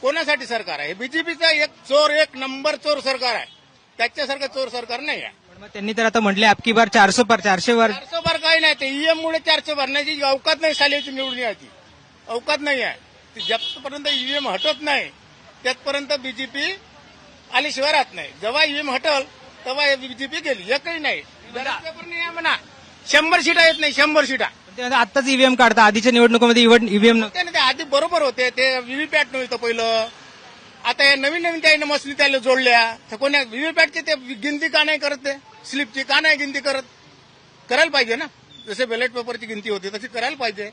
कोणासाठी सरकार आहे? बीजेपीचं एक चोर, एक नंबर चोर सरकार आहे. त्याच्यासारखं चोर सरकार नाही आहे. पण मग त्यांनी तर आता म्हटले अबकी बार 400 वर 400 बार काही नाही, ते ईएम मुळे 400 भरण्याची अवकात नाही. सालेची निवडून याची अवकात नाही आहे. जतपर्यंत ईव्हीएम हटत नाही त्याचपर्यंत बीजेपी आल्याशिवाय राहत नाही. जेव्हा ईव्हीएम हटल तेव्हा बीजेपी गेली. एकही नाही. पेपर नाही आहे म्हणा. 100 सीटा येत नाही. 100 सीटा आताच ईव्हीएम काढता, आधीच्या निवडणुकीमध्ये ईव्हीएम नव्हते. ते आधी बरोबर होते. ते व्हीव्हीपॅट नव्हतं पहिलं. आता हे नवीन नवीन त्याने मसनी त्याला जोडल्या. तर कोण्या व्हीव्हीपॅटची ते गिनती का नाही करत? ते स्लिपची का नाही गिनती करत? करायला पाहिजे ना. जसे बॅलेट पेपरची गिनती होती तशी करायला पाहिजे.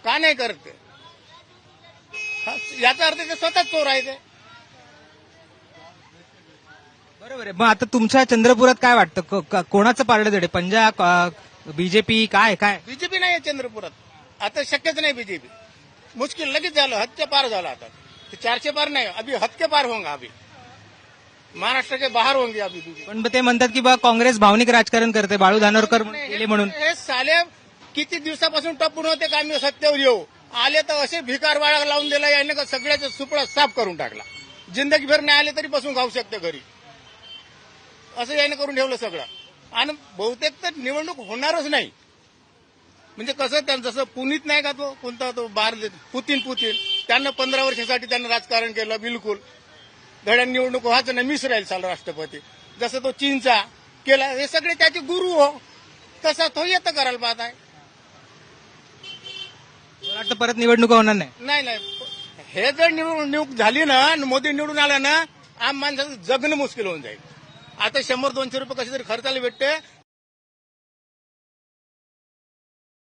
का नाही करत ते? याचा अर्थ ते स्वतःच चोर आहे. ते बरोबर आहे. मग आता तुमच्या चंद्रपुरात काय वाटतं, कोणाचं पारडं जड आहे? पंजाब, बीजेपी, काय काय? बीजेपी नाही आहे चंद्रपुरात. आता शक्यच नाही बीजेपी. मुश्किल लगेच झालं. हद के पार झालं. आता 400 पार नाही, अभी हद के पार होंगे. अभी महाराष्ट्र के बाहर होंगे अभी बीजेपी. पण ते म्हणतात की बा काँग्रेस भावनिक राजकारण करते, बाळू धानोरकर गेले म्हणून. हे साले किती दिवसापासून टपून होते का आम्ही सत्तेवर येऊ. आले तर असे भिकार वाळा लावून दिला. याने का सगळ्याचा सुपडा साफ करून टाकला. जिंदगीभर नाही आले तरी बसून खाऊ शकते घरी. असं याने करून ठेवलं सगळं. आणि बहुतेक तर निवडणूक होणारच नाही. म्हणजे कसं त्यांचं जसं पुनीत नाही का, तो कोणता तो पुतीन त्यांना 15 वर्षासाठी त्यांना राजकारण केलं. बिलकुल धड्या निवडणूक व्हायचं नाही. मिस राहील चाल राष्ट्रपती. जसं तो चीनचा केला. हे सगळे त्याचे गुरु हो. तसा तो येतं करायला पाहत आहे. मला वाटतं परत निवडणुका होणार नाही. नाही. हे जर निवडणूक झाली ना, मोदी निवडून आला ना, आम माणसाचं जगणं मुश्किल होऊन जाईल. आता 100-200 रुपये कसे तरी खर्चाला भेटते.